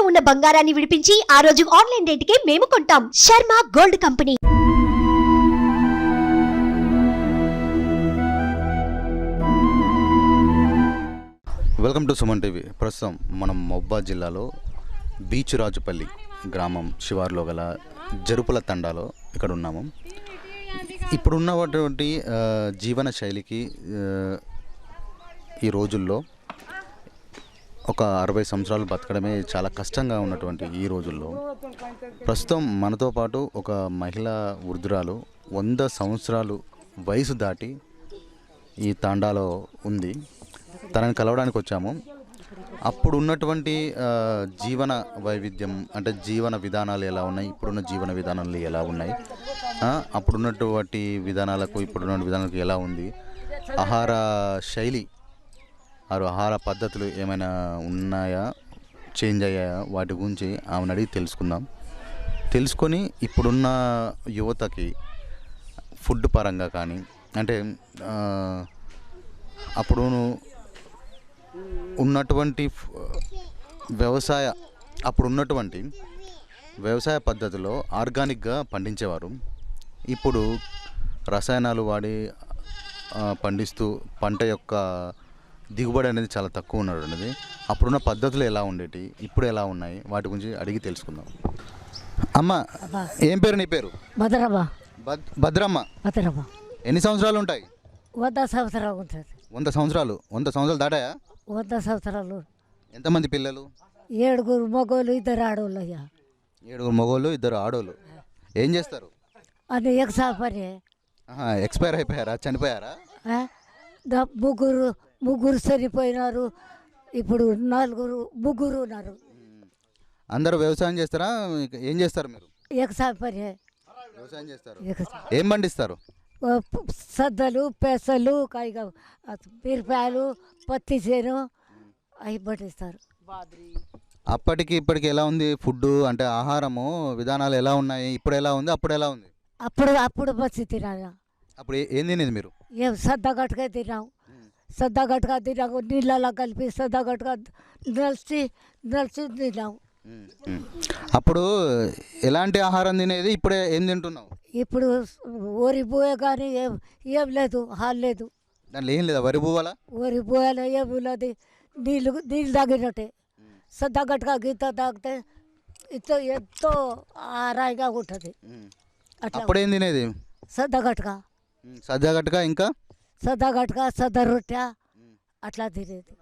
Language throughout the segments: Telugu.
ఉన్న బంగారాన్ని విడిపించి ఆ రోజు ఆన్లైన్ రేటుకే మేము కొంటాం. Sharma gold company. Welcome to Suman TV. ప్రస్తుతం మనం మహబూబాబాద్ జిల్లాలో బీచ్ రాజుపల్లి గ్రామం శివార్లో గల జరుపుల తండాలో ఇక్కడ ఉన్నాము. ఇప్పుడున్నటువంటి జీవన శైలికి ఈ రోజుల్లో ఒక 60 సంవత్సరాలు బతకడమే చాలా కష్టంగా ఉన్నటువంటి ఈ రోజుల్లో ప్రస్తుతం మనతో పాటు ఒక మహిళా వృద్ధురాలు 100 సంవత్సరాలు వయసు దాటి ఈ తాండాలో ఉంది. తనని కలవడానికి వచ్చాము. అప్పుడు ఉన్నటువంటి జీవన వైవిధ్యం అంటే జీవన విధానాలు ఎలా ఉన్నాయి, ఇప్పుడున్న జీవన విధానాలు ఎలా ఉన్నాయి, అప్పుడున్నటువంటి విధానాలకు ఇప్పుడున్న విధానాలకు ఎలా ఉంది, ఆహార శైలి ఆహార పద్ధతులు ఏమైనా ఉన్నాయా, చేంజ్ అయ్యాయా, వాటి గురించి ఆమెను అడిగి తెలుసుకొని ఇప్పుడున్న యువతకి ఫుడ్ పరంగా కానీ అంటే అప్పుడు ఉన్నటువంటి వ్యవసాయ పద్ధతిలో ఆర్గానిక్గా పండించేవారు. ఇప్పుడు రసాయనాలు వాడి పండిస్తూ పంట యొక్క దిగుబడి అనేది చాలా తక్కువ ఉండడం అనేది. అప్పుడున్న పద్ధతులు ఎలా ఉండేవి, ఇప్పుడు ఎలా ఉన్నాయి, వాటి గురించి అడిగి తెలుసుకుందాం. అమ్మ, ఏం పేరు నీ పేరు? భద్రమ్మ. భద్రమ్మ. ఎన్ని సంవత్సరాలు ఉంటాయి? 100 సంవత్సరాలు ఉంటుంది. 100 సంవత్సరాలు? 100 సంవత్సరాలు దాటాయా? 100 సంవత్సరాలు. ఎంతమంది పిల్లలు? 7 మగోళ్ళు 2 ఆడోళ్ళు. 7 మగోళ్ళు 2 ఆడోళ్ళు. ఏం చేస్తారు? అది ఎక్సా పని. ఎక్స్పైర్ అయిపోయారా, చనిపోయారా? ముగ్గురు చనిపోయినారు. ఇప్పుడు ముగ్గురు ఉన్నారు. అందరూ వ్యవసాయం చేస్తారా? ఏం చేస్తారు మీరు? ఎక్సా పని. వ్యవసాయం చేస్తారు. ఏం పండిస్తారు? సద్దలు, పెసలు, మిరపాయలు, పత్తి చేను అవి పండిస్తారు. అప్పటికి ఇప్పటికి ఎలా ఉంది ఫుడ్ అంటే ఆహారము విధానాలు ఎలా ఉన్నాయి, ఇప్పుడు ఎలా ఉంది, అప్పుడు ఎలా ఉంది? అప్పుడు పచ్చి తినాలి. అప్పుడు ఏం తినేది మీరు? ఏం సద్దగట్టుగా తిన్నాం. సద్దగట్టుగా తిన్నాము, నీళ్ళలో కలిపి సద్దగట్టుగా నలిచి తిన్నాం. అప్పుడు ఎలాంటి ఆహారం తినేది, ఇప్పుడే ఏం తింటున్నావు? ఇప్పుడు వరి పోయే కానీ ఏం లేదు, హాల్ లేదు. దాంట్లో ఏం లేదా? వరి పువ్వాలా? వరి పోయాలి ఏం లేదు. నీళ్ళు తాగినట్టే. సద్దగట్టుగా గీత తాగితే ఎంతో ఆరాయిగా ఉంటుంది. అప్పుడు ఏం తినేది? సద్దగట్టుగా ఇంకా సద్ద రొట్టె అట్లా తినేది.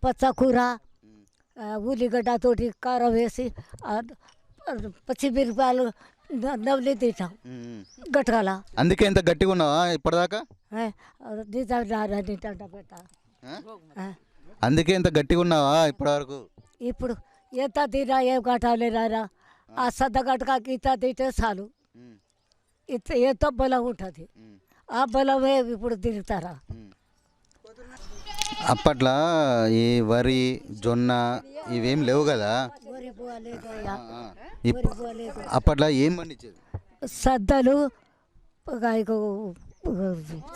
పచ్చకూర, ఉల్లిగడ్డతోటి కారం వేసి పచ్చిమిరపాయలు నవ్వులు తింటాం గట్కాల. అందుకే ఇంత గట్టిగా ఉన్నావా ఇప్పటిదాకా? అందుకే ఇంత గట్టిగా ఉన్నావా ఇప్పటివరకు? ఇప్పుడు ఎంత తినా ఏం కట్టాలి రారా, ఆ సద్దగట్టుగా గీత తింటే చాలు. ఎంతో బలం ఉంటుంది. ఆ బలమే ఇప్పుడు తిరుగుతారా? అప్పట్లో ఈ వరి, జొన్న ఇవేం లేవు కదా. అప్పట్లో ఏం పండించేది?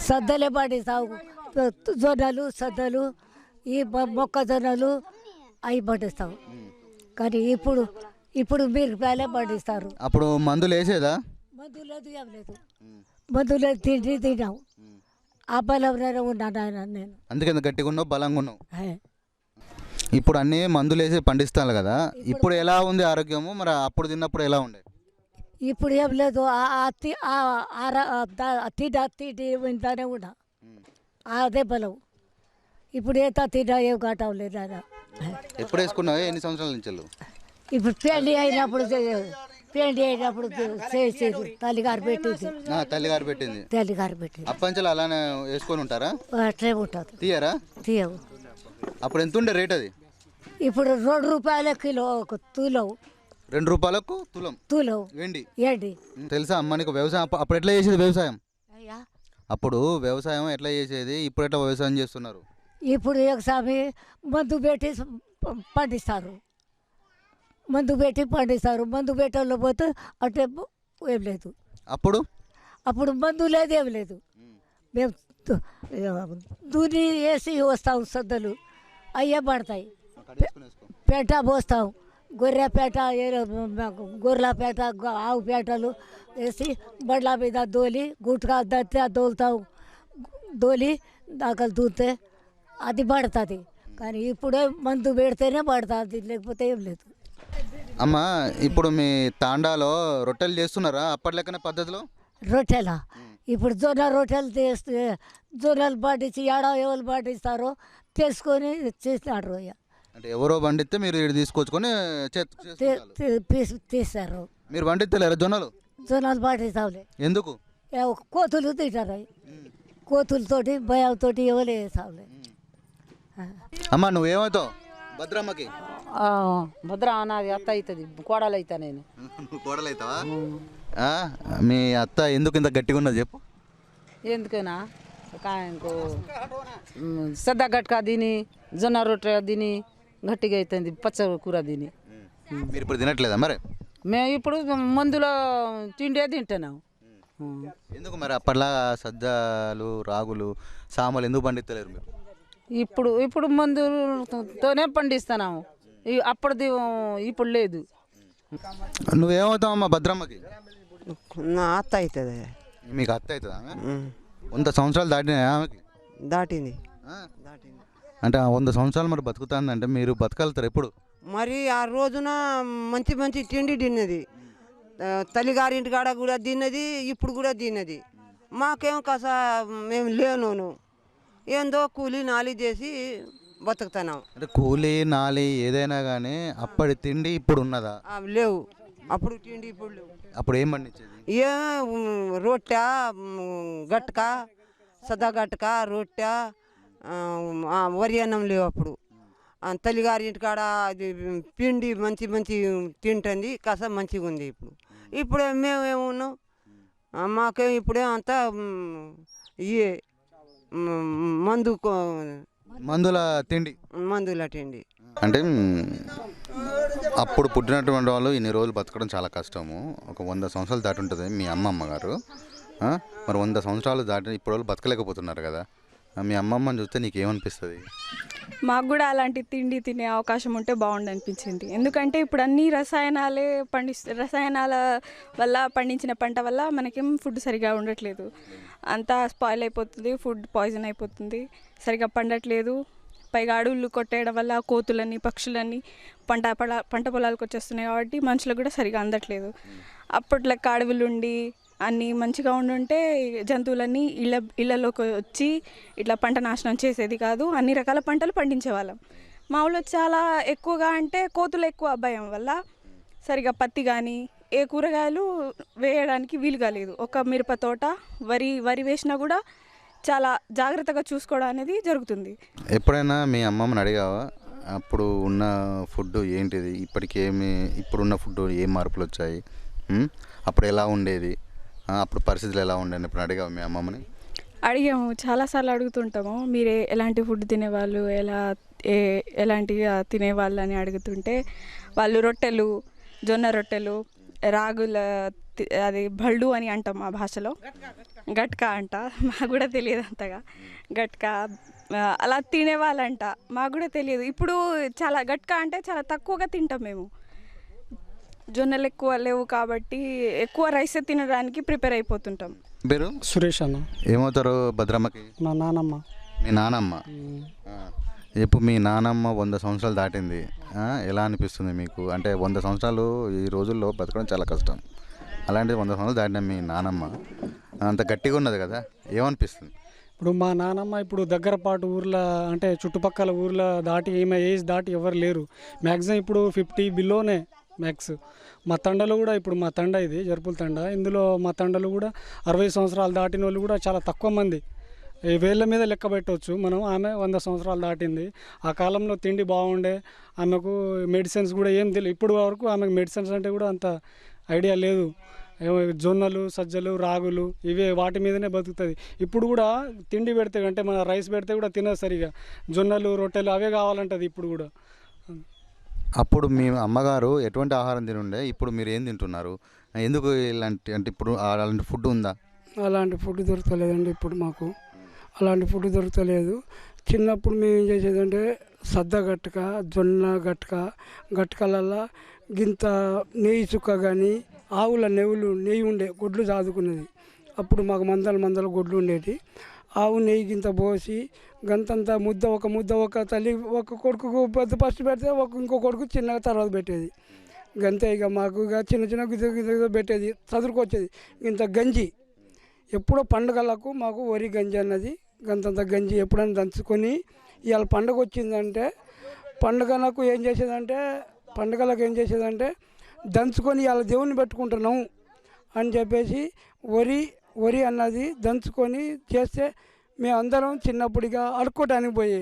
సద్దలే పండిస్తావు. జొన్నలు, సద్దలు, ఈ మొక్కజొన్నలు అవి పండిస్తావు. కానీ ఇప్పుడు మిరపకాయలే పండిస్తారు. అప్పుడు మందులు వేసేదా? మందు లేదు, ఏం లేదు. మందులు తిన్నావు. ఆ బలంలోనే ఉన్నాను నేను. అందుకే గట్టిగా ఉన్నావు, బలంగా ఉన్నావు. ఇప్పుడు అన్నీ మందులు వేసి పండిస్తాను కదా. ఇప్పుడు ఎలా ఉంది ఆరోగ్యము? మరి అప్పుడు తిన్నప్పుడు ఎలా ఉండే? ఇప్పుడు ఏం లేదు. తిండి వింటానే ఉన్నా, అదే బలం. ఇప్పుడు ఎంత తిన్నా ఏం కావటం లేదు. ఎప్పుడు వేసుకున్నావు? ఎన్ని సంవత్సరాల నుంచి? ఇప్పుడు పెళ్లి అయినప్పుడు చేసేది తల్లిగారు పెట్టింది. తల్లిగారు పెట్టింది. అప్పంచలు అలానే వేసుకొని ఉంటారా? అట్లే ఉంటుంది. తీయవు. అప్పుడు ఎంత ఉండే రేట్ అది? ఇప్పుడు 2 రూపాయల కిలో తులం. 2 రూపాయలకు తులం వెండి. తెలుసా అమ్మ నీకు వ్యవసాయం అప్పుడు ఎట్లా చేసేది? వ్యవసాయం అప్పుడు వ్యవసాయం ఎట్లా చేసేది, ఇప్పుడు ఎట్లా వ్యవసాయం చేస్తున్నారు? ఇప్పుడు ఒకసారి మందు పెట్టి పండిస్తారు. మందు పెట్టలో పోతే అంటే ఏం లేదు. అప్పుడు మందు లేదు, ఏం లేదు. మేము దూని వేసి వస్తాం. సద్దలు అయ్యే పడతాయి. పెంట పోస్తాం. గొర్రెపేట గొర్రెలపేట ఆవు పేటలు వేసి బండ్ల మీద దోలి గుట్కా దత్తే దోలి దాకలు దూతే అది పడుతుంది. కానీ ఇప్పుడే మందు పెడితేనే పడుతుంది, లేకపోతే ఏం లేదు. అమ్మ ఇప్పుడు మీ తాండాలో రొట్టెలు చేస్తున్నారా అప్పటి లెక్కనే పద్ధతిలో? రొట్టెలా ఇప్పుడు జొన్న రొట్టెలు చేస్తే జొన్నలు పాటించి ఎవరు పాటిస్తారో తెలుసుకొని చేసినారు. అంటే ఎవరో పండిస్తే మీరు ఇక్కడ తీసుకొచ్చుకొని తీస్తారు. మీరు పండిస్తలేరా జొన్నలు పాటిస్తావులే. ఎందుకు? కోతులు తింటారు, కోతులతోటి భయంతోటి ఎవరు వేసావులే. అమ్మ నువ్వేమవుతావు భద్రమ్మకి? భద్ర నాది అత్త అవుతుంది, కోడలు అవుతా నేను. నువ్వు కోడలవుతావా? మీ అత్త ఎందుకు ఇంత గట్టిగా ఉన్నది చెప్పు. ఎందుకైనా సద్దా గట్కా తిని జొన్న రొట్టె తిని గట్టిగా అవుతుంది, పచ్చ కూర తిని. మీరు ఇప్పుడు తినట్లేదా మరి? మేము ఇప్పుడు మందులో తిండే తింటున్నాం. ఎందుకు మరి అప్పట్లో సజ్జలు రాగులు సామలు ఎందుకు పండిస్తలేరు మీరు? ఇప్పుడు ఇప్పుడు మందుతోనే పండిస్తున్నాము, అప్పటిది ఇప్పుడు లేదు. నువ్వేమవుతావు అమ్మ భద్రమ్మకి? నా అత్త అవుతుంది. మీకు అత్త అవుతుందా? 100 సంవత్సరాలు దాటినాయా ఆమెకి? దాటింది. అంటే 100 సంవత్సరాలు మరి బతుకుతుందంటే మీరు బతకలుతారు ఎప్పుడు? మరి ఆ రోజున మంచి మంచి తిండి తిన్నది, తల్లిగారింటి కాడ కూడా తిన్నది, ఇప్పుడు కూడా తిన్నది. మాకేం కాస మేము లేను, ఏందో కూలి నాలి చేసి బతుకుతున్నాం. అంటే కూలి నాలి ఏదైనా కానీ అప్పటి తిండి ఇప్పుడు ఉన్నదా? లేవు, అప్పుడు తిండి ఇప్పుడు లేవు. అప్పుడు ఏం పండించేది? ఏ రొట్టె గట్క సదా గట్క రొట్టె వరి అన్నం లేవు అప్పుడు. తల్లిగారింటి కాడ అది పిండి మంచి మంచి తింటుంది, కాస మంచిగా ఉంది. ఇప్పుడు మేమేమున్నాం, మాకేం ఇప్పుడే అంతా ఇయే మందుల తిండి. అంటే అప్పుడు పుట్టినటువంటి వాళ్ళు ఇన్ని రోజులు బతకడం చాలా కష్టము. ఒక 100 సంవత్సరాలు దాటి ఉంటుంది మీ అమ్మమ్మ గారు. మరి 100 సంవత్సరాలు దాటి ఇప్పుడు వాళ్ళు బతకలేకపోతున్నారు కదా. మీ అమ్మమ్మని చూస్తే నీకేమనిపిస్తుంది? మాకు కూడా అలాంటి తిండి తినే అవకాశం ఉంటే బాగుండు అనిపించింది. ఎందుకంటే ఇప్పుడు అన్ని రసాయనాల వల్ల పండించిన పంట వల్ల మనకేం ఫుడ్ సరిగా ఉండట్లేదు, అంతా స్పాయిల్ అయిపోతుంది, ఫుడ్ పాయిజన్ అయిపోతుంది, సరిగా పండట్లేదు. పైగా అడవులు కొట్టేయడం వల్ల కోతులన్నీ పక్షులన్నీ పంట పొలాలకు వచ్చేస్తున్నాయి కాబట్టి మనుషులకు కూడా సరిగా అందట్లేదు. అప్పట్లో అడవులు ఉండి అన్నీ మంచిగా ఉండుంటే జంతువులన్నీ ఇళ్ళలోకి వచ్చి ఇట్లా పంట నాశనం చేసేది కాదు, అన్ని రకాల పంటలు పండించేవాళ్ళం. మా ఊళ్ళో చాలా ఎక్కువగా అంటే కోతులు ఎక్కువ భయం వల్ల సరిగా పత్తి కానీ ఏ కూరగాయలు వేయడానికి వీలుగా లేదు. ఒక మిరప తోట వరి వేసినా కూడా చాలా జాగ్రత్తగా చూసుకోవడం అనేది జరుగుతుంది. ఎప్పుడైనా మీ అమ్మమ్మని అడిగావా అప్పుడు ఉన్న ఫుడ్ ఏంటిది, ఇప్పుడున్న ఫుడ్ ఏం మార్పులు వచ్చాయి, అప్పుడు ఎలా ఉండేది, అప్పుడు పరిస్థితులు ఎలా ఉండేది ఇప్పుడు అడిగావు మీ అమ్మమ్మని? అడిగాము, చాలాసార్లు అడుగుతుంటాము. మీరే ఎలాంటి ఫుడ్ తినేవాళ్ళు, ఎలాంటివి తినేవాళ్ళు అని అడుగుతుంటే వాళ్ళు రొట్టెలు, జొన్న రొట్టెలు, రాగుల అది బళ్ళు అని అంటాం మా భాషలో, గట్కా అంట, మాకు కూడా తెలియదు అంతగా. గట్కా అలా తినేవాళ్ళంట, మాకు కూడా తెలియదు. ఇప్పుడు చాలా గట్కా అంటే చాలా తక్కువగా తింటాం మేము, జొన్నలు ఎక్కువ లేవు కాబట్టి ఎక్కువ రైస్ తినడానికి ప్రిపేర్ అయిపోతుంటాం. పేరు సురేష్ అన్న. ఏమవుతారు భద్రమ్మకి? మా నానమ్మ. మీ నానమ్మ. ఇప్పుడు మీ నానమ్మ 100 సంవత్సరాలు దాటింది, ఎలా అనిపిస్తుంది మీకు? అంటే 100 సంవత్సరాలు ఈ రోజుల్లో బతకడం చాలా కష్టం, అలాంటిది 100 సంవత్సరాలు దాటిన మీ నానమ్మ అంత గట్టిగా ఉన్నది కదా, ఏమనిపిస్తుంది? ఇప్పుడు మా నానమ్మ ఇప్పుడు దగ్గరపాటు ఊర్లో అంటే చుట్టుపక్కల ఊర్లో దాటి ఏజ్ దాటి ఎవరు లేరు. మ్యాక్సిమం ఇప్పుడు 50 బిలోనే మ్యాక్స్. మా తండలో కూడా ఇప్పుడు మా తండ ఇది జరుపుల తండ, ఇందులో మా తండలు కూడా 60 సంవత్సరాలు దాటిన వాళ్ళు కూడా చాలా తక్కువ మంది, వేళ్ళ మీద లెక్క పెట్టవచ్చు మనం. ఆమె 100 సంవత్సరాలు దాటింది. ఆ కాలంలో తిండి బాగుండే, ఆమెకు మెడిసిన్స్ కూడా ఏం తెలియదు. ఇప్పుడు వరకు ఆమెకు మెడిసిన్స్ అంటే కూడా అంత ఐడియా లేదు. జొన్నలు, సజ్జలు, రాగులు ఇవే వాటి మీదనే బతుకుతుంది. ఇప్పుడు కూడా తిండి పెడితే అంటే మన రైస్ పెడితే కూడా తినదు సరిగా, జొన్నలు రొట్టెలు అవే కావాలంటది ఇప్పుడు కూడా. అప్పుడు మీ అమ్మగారు ఎటువంటి ఆహారం తినుండే, ఇప్పుడు మీరు ఏం తింటున్నారు? ఎందుకు ఇలాంటి అంటే ఇప్పుడు అలాంటి ఫుడ్ ఉందా? అలాంటి ఫుడ్ దొరకలేదండి ఇప్పుడు మాకు, అలాంటి ఫుడ్ దొరకలేదు. చిన్నప్పుడు మేము ఏం చేసేదంటే సద్ద గట్క జొన్న గట్కలల్లో గింత నెయ్యి చుక్క కానీ ఆవుల నెయ్యి ఉండే గొడ్లు సాదుకునేది. అప్పుడు మాకు మందల గొడ్లు ఉండేవి. ఆవు నెయ్యి గింత పోసి గంతంత ముద్ద ఒక తల్లి ఒక కొడుకు పెద్ద ఫస్ట్ పెడితే ఇంకో కొడుకు చిన్నగా తర్వాత పెట్టేది. గంతే ఇక మాకు ఇక చిన్న గిద్ద పెట్టేది. చదువుకొచ్చేది ఇంత గంజి. ఎప్పుడో పండుగలకు మాకు వరి గంజి అన్నది గంతంత గంజి ఎప్పుడైనా దంచుకొని ఇవాళ పండుగ వచ్చిందంటే పండుగలకు ఏం చేసేదంటే దంచుకొని ఇవాళ దేవుని పెట్టుకుంటున్నాము అని చెప్పేసి వరి అన్నది దంచుకొని చేస్తే మేమందరం చిన్నప్పుడుగా అడుక్కోవడానికి పోయి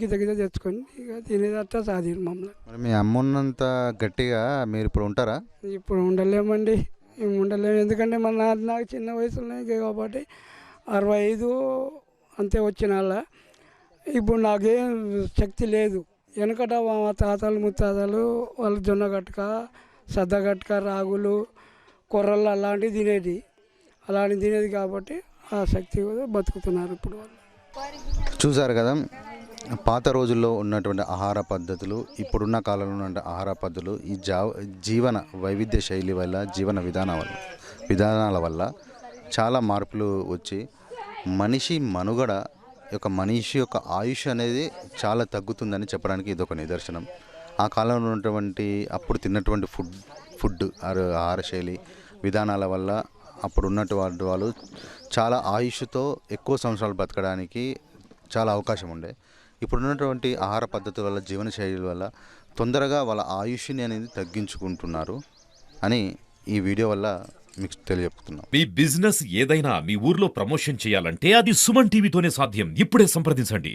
గిద్ద తెచ్చుకొని ఇక తినేది అట్లా సాధి మమ్మల్ని. మరి మీ అమ్మ ఉన్నంత గట్టిగా మీరు ఇప్పుడు ఉంటారా? ఇప్పుడు ఉండలేమండి, ఉండలేము. ఎందుకంటే మా నాకు చిన్న వయసులోనే కాబట్టి 65 అంతే వచ్చిన వాళ్ళ. ఇప్పుడు నాకేం శక్తి లేదు. వెనకట మా తాతలు ముత్తాతలు వాళ్ళు జొన్న గట్క సద్ద గట్క రాగులు కొర్రలు అలాంటివి తినేది కాబట్టి ఆ శక్తి బతుకుతున్నారు ఇప్పుడు వాళ్ళు. చూసారు కదా, పాత రోజుల్లో ఉన్నటువంటి ఆహార పద్ధతులు ఇప్పుడున్న కాలంలో ఉన్న ఆహార పద్ధతులు ఈ జీవన వైవిధ్య శైలి వల్ల జీవన విధానాల వల్ల చాలా మార్పులు వచ్చి మనిషి యొక్క ఆయుష్ అనేది చాలా తగ్గుతుందని చెప్పడానికి ఇదొక నిదర్శనం. ఆ కాలంలో ఉన్నటువంటి అప్పుడు తిన్నటువంటి ఫుడ్ ఆహార శైలి విధానాల వల్ల అప్పుడు ఉన్నటువంటి వాళ్ళు చాలా ఆయుష్తో ఎక్కువ సంవత్సరాలు బతకడానికి చాలా అవకాశం ఉండే. ఇప్పుడు ఉన్నటువంటి ఆహార పద్ధతుల వల్ల జీవన శైలి వల్ల తొందరగా వాళ్ళ ఆయుష్ని అనేది తగ్గించుకుంటున్నారు అని ఈ వీడియో వల్ల మీకు తెలియజెప్తున్నాం. మీ బిజినెస్ ఏదైనా మీ ఊర్లో ప్రమోషన్ చేయాలంటే అది సుమన్ టీవీతోనే సాధ్యం. ఇప్పుడే సంప్రదించండి.